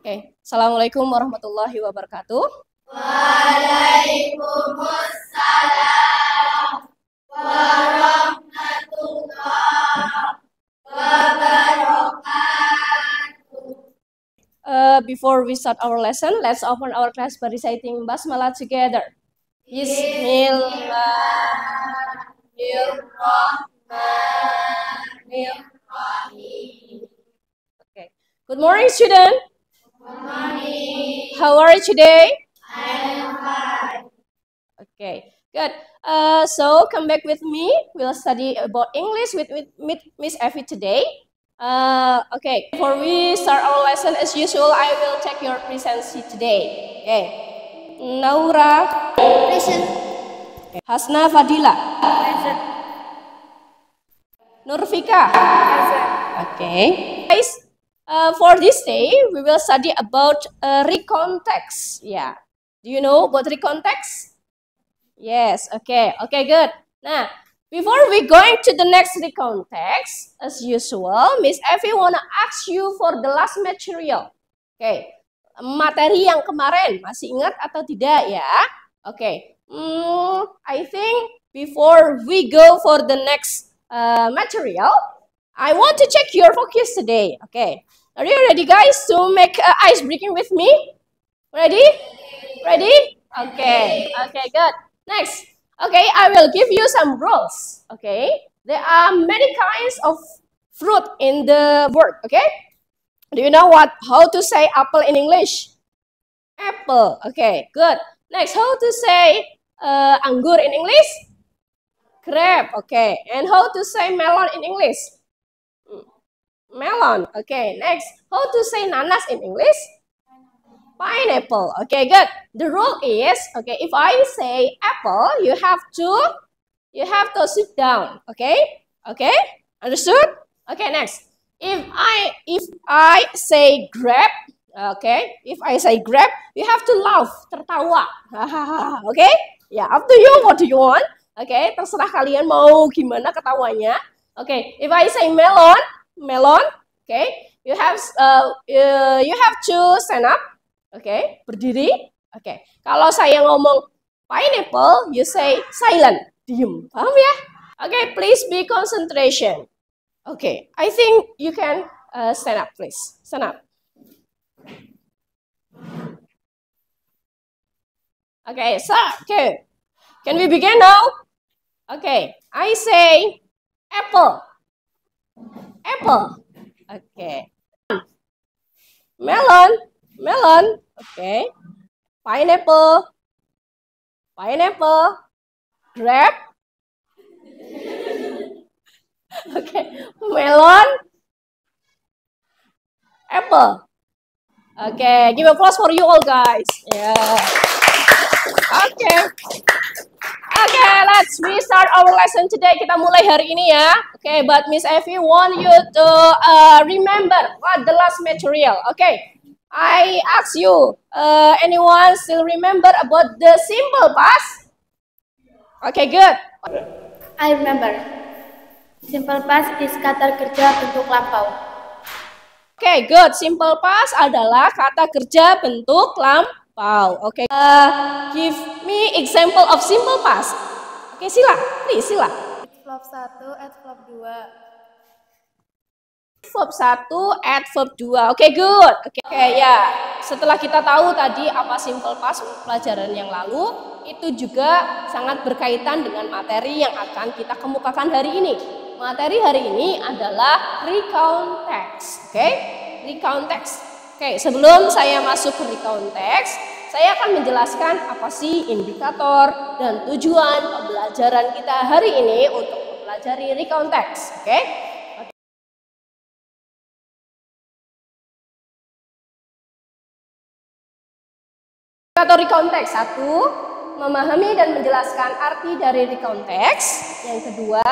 Oke, Assalamualaikum warahmatullahi wabarakatuh. Waalaikumsalam warahmatullahi wabarakatuh. Before we start our lesson, let's open our class by reciting Basmalah together. Bismillahirrahmanirrahim. Okay. Good morning, student. Good morning. How are you today? I am fine. Okay, good. So come back with me. We'll study about English with Miss Effie today. Okay, before we start our lesson, as usual, I will check your presence today. Okay, Naura. Present. Hasna Fadila. Present. Nurfika. Present. Okay, guys. For this day, we will study about recon text. Yeah, do you know about recon text? Yes. Okay. Okay. Good. Nah, before we going to the next recon text, as usual, Miss Effie wanna ask you for the last material. Okay, materi yang kemarin masih ingat atau tidak ya? Okay. I think before we go for the next material, I want to check your focus today. Okay, are you ready, guys, to make ice breaking with me? Ready? Ready? Okay. Okay, good. Next. Okay, I will give you some rules. Okay, there are many kinds of fruit in the word. Okay, do you know how to say apple in English? Apple. Okay, good. Next, how to say anggur in English? Grape. Okay, and how to say melon in English? Melon. Okay, next, how to say nanas in English? Pineapple. Okay, good. The rule is, okay, if I say apple, you have to sit down. Okay? Okay? Understood? Okay, next. If I say grape, okay? If I say grape, you have to laugh, tertawa. Okay? Ya, up to you, what do you want? Okay, terserah kalian mau gimana ketawanya. Okay, if I say melon, okay? You have to stand up. Oke, berdiri. Oke, kalau saya ngomong pineapple, you say silent, diem. Paham ya? Oke, please be concentration. Oke, I think you can stand up, please. Stand up. Okay, so, okay. Can we begin now? Okay, I say apple. Apple. Okay. Melon. Melon. Okay. Pineapple. Pineapple. Grape. Okay. Melon. Apple. Okay. Give applause for you all, guys. Yeah. Okay. Okay, let's restart our lesson today. Kita mulai hari ini ya. Okay, but Miss Effie want you to remember what the last material. Okay. I ask you, anyone still remember about the simple past? Okay, good. I remember. Simple past is kata kerja bentuk lampau. Okay, good. Simple past adalah kata kerja bentuk lampau. Okay. Give me example of simple past. Okay, sila. Please, sila. Verb 1, adverb 2. Verb 1, adverb 2. Oke, good. Oke, ya. Setelah kita tahu tadi apa simple past pelajaran yang lalu, itu juga sangat berkaitan dengan materi yang akan kita kemukakan hari ini. Materi hari ini adalah recount text. Oke, recount text. Oke, sebelum saya masuk ke recount text, saya akan menjelaskan apa sih indikator dan tujuan pembelajaran kita hari ini untuk mempelajari recount text. Oke. Indikator recount text. 1, memahami dan menjelaskan arti dari recount text. Yang kedua,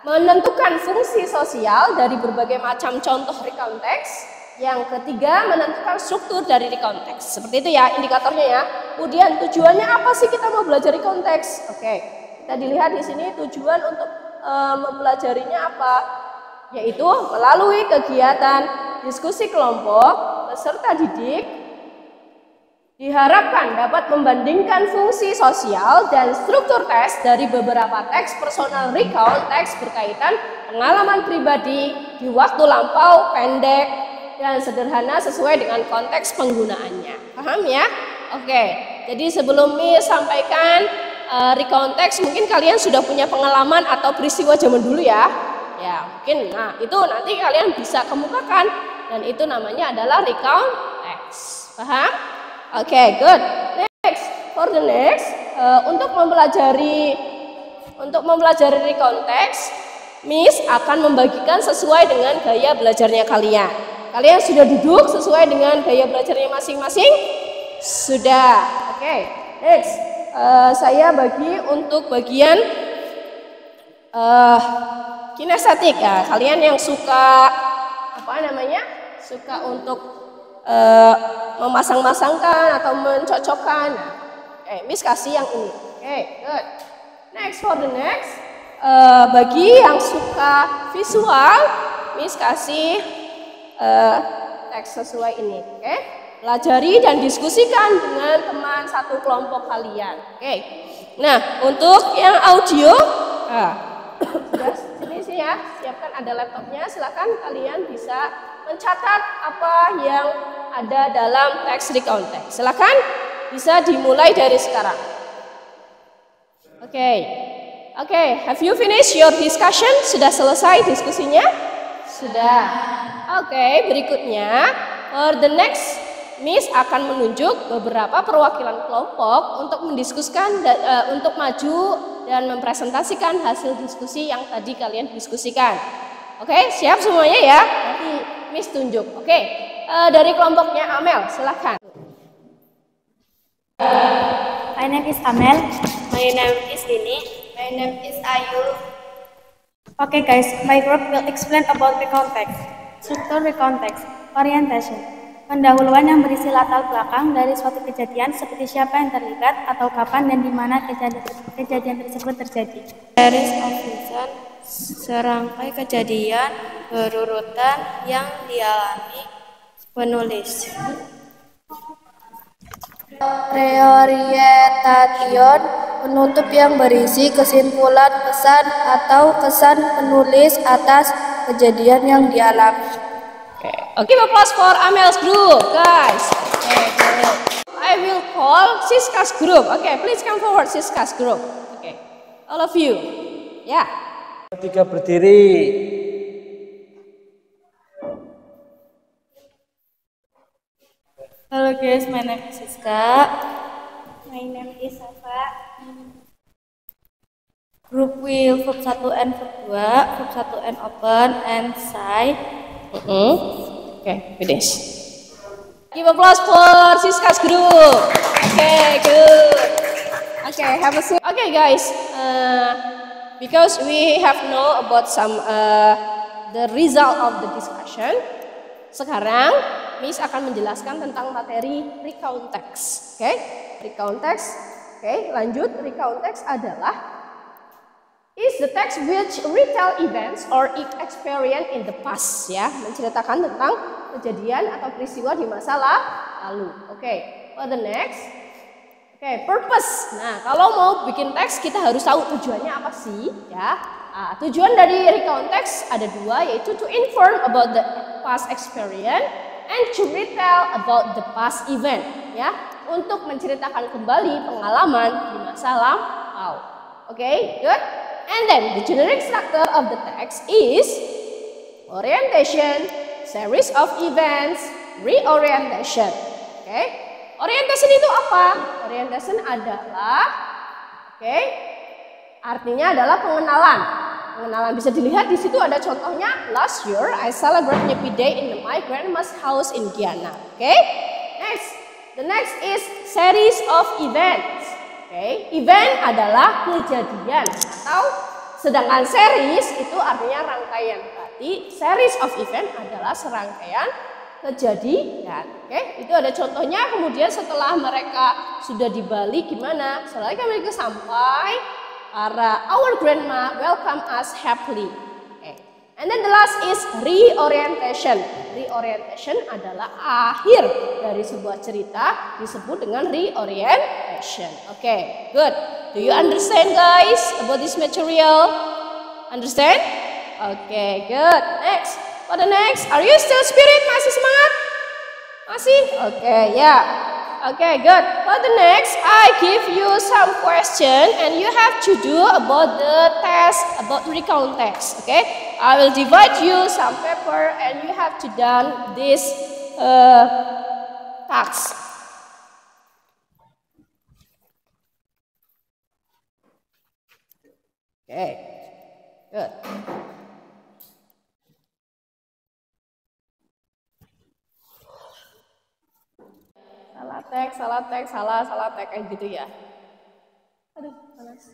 menentukan fungsi sosial dari berbagai macam contoh recount text. Yang ketiga, menentukan struktur dari recount text. Seperti itu ya indikatornya ya. Kemudian tujuannya apa sih kita mau belajar recount text? Oke, kita dilihat di sini tujuan untuk mempelajarinya apa? Yaitu melalui kegiatan diskusi kelompok, peserta didik diharapkan dapat membandingkan fungsi sosial dan struktur teks dari beberapa teks personal recount, teks berkaitan pengalaman pribadi di waktu lampau, pendek, dan sederhana sesuai dengan konteks penggunaannya. Paham ya? Oke, jadi sebelum Miss sampaikan recount teks, mungkin kalian sudah punya pengalaman atau peristiwa zaman dulu ya. Ya, mungkin. Nah, itu nanti kalian bisa kemukakan dan itu namanya adalah recount teks. Paham? Oke, good. Next, for the next, untuk mempelajari recount teks, Miss akan membagikan sesuai dengan gaya belajarnya kalian. Kalian sudah duduk sesuai dengan gaya belajarnya masing-masing? Sudah. Oke, next, saya bagi untuk bagian kinestetik ya. Kalian yang suka suka untuk memasang-masangkan atau mencocokkan. Miss kasih yang ini. Oke, good. Next, for the next, bagi yang suka visual, Miss kasih teks sesuai ini. Oke, pelajari dan diskusikan dengan teman satu kelompok kalian. Oke, nah untuk yang audio, sudah sini sih ya, siapkan ada laptopnya. Silakan kalian bisa mencatat apa yang ada dalam teks recount text. Silakan bisa dimulai dari sekarang. Oke, have you finished your discussion? Sudah selesai diskusinya? Sudah. Oke, berikutnya for the next, Miss akan menunjuk beberapa perwakilan kelompok untuk mendiskusikan untuk maju dan mempresentasikan hasil diskusi yang tadi kalian diskusikan. Oke, siap semuanya ya? Nanti Miss tunjuk. Oke, dari kelompoknya Amel, silakan. My name is Amel. My name is Dini. My name is Ayu. Okay guys, my group will explain about recount text. Struktur recount text. Orientation. Pendahuluan yang berisi latar belakang dari suatu kejadian seperti siapa yang terlibat atau kapan dan di mana kejadian tersebut terjadi. Series of events, serangkai kejadian berurutan yang dialami penulis. Reorientation, penutup yang berisi kesimpulan pesan atau kesan penulis atas kejadian yang dialami. Okay, applause for Amel's group, guys. Okay, good. I will call Siska's group. Okay, please come forward, Siska's group. Okay, all of you. Ya. Tiga berdiri. Halo guys, my name is Siska. My name is Safa. Group will verb 1 and verb 2, verb 1 and open and shy. Okay, finish. Give applause for Siska's group. Okay, good. Okay, have a seat. Okay, guys. Because we have know about some the result of the discussion. Sekarang Miss akan menjelaskan tentang materi recount text. Okay, recount text. Okay, lanjut. Recount text adalah is the text which retell events or experience in the past, ya, menceritakan tentang kejadian atau peristiwa di masa lalu. Oke, for the next. Oke, purpose. Nah, kalau mau bikin teks kita harus tahu tujuannya apa sih, ya. Tujuan dari recount text ada dua, yaitu to inform about the past experience and to retell about the past event, ya, untuk menceritakan kembali pengalaman di masa lampau. Oke, good. And then the generic structure of the text is orientation, series of events, reorientation. Okay. Orientation itu apa? Orientation adalah, artinya adalah pengenalan. Pengenalan bisa dilihat di situ ada contohnya. Last year I celebrate Nyepi Day in my grandma's house in Guyana. Next, the next is series of events. Event adalah kejadian atau sedangkan series itu artinya rangkaian. Berarti series of event adalah serangkaian kejadian. Itu ada contohnya. Kemudian setelah mereka sudah di Bali gimana? Setelah mereka sampai, our grandma welcome us happily. And then the last is reorientation. Reorientation adalah akhir dari sebuah cerita disebut dengan reorientation. Okay, good. Do you understand guys about this material? Understand? Okay, good. Next. For the next, are you still spirit? Masih semangat? Masih? Okay, yeah. Okay, good. For the next, I give you some question and you have to do about the test about recount text. Okay, I will divide you some paper and you have to done this task. Okay, good. Salah teks kayak gitu ya. Aduh, panas.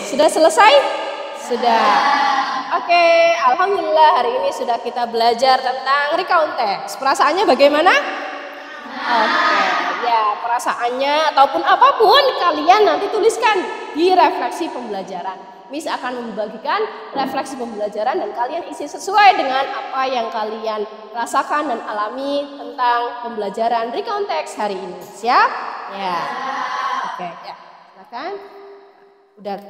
Sudah selesai? Sudah. Oke, alhamdulillah hari ini sudah kita belajar tentang recount text. Perasaannya bagaimana? Oke, ya perasaannya ataupun apapun kalian nanti tuliskan di refleksi pembelajaran. Miss akan membagikan refleksi pembelajaran dan kalian isi sesuai dengan apa yang kalian rasakan dan alami tentang pembelajaran recount text hari ini. Siap? Ya. Oke, ya. Silakan. Udah.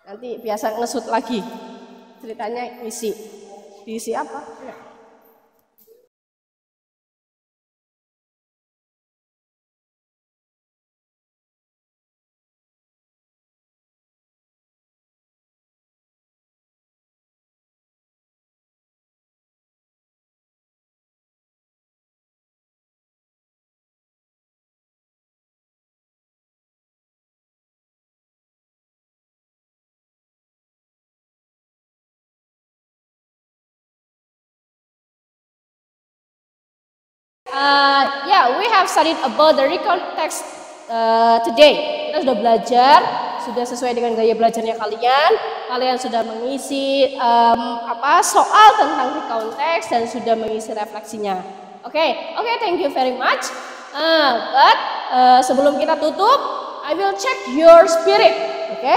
Nanti biasa ngesut lagi. Ceritanya isi. Diisi apa? Ya. Yeah, we have studied about the recount text today. Kita sudah belajar, sudah sesuai dengan gaya belajarnya kalian. Kalian sudah mengisi soal tentang recount text dan sudah mengisi refleksinya. Oke, thank you very much. But sebelum kita tutup, I will check your spirit. Oke?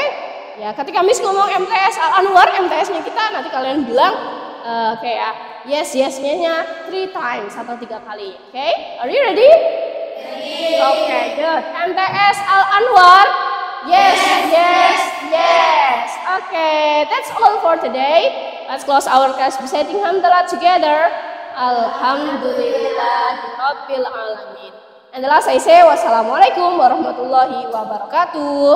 Ya, ketika Miss ngomong MTS Al-Anwar, MTS-nya kita nanti kalian bilang kayak yes-nya 3 times atau 3 kali. Okay? Are you ready? Ready. Okay, good. MTS Al-Anwar. Yes. Okay, that's all for today. Let's close our class reciting hamdalah together. Alhamdulillahirabbil alamin. And the last I say wassalamualaikum warahmatullahi wabarakatuh.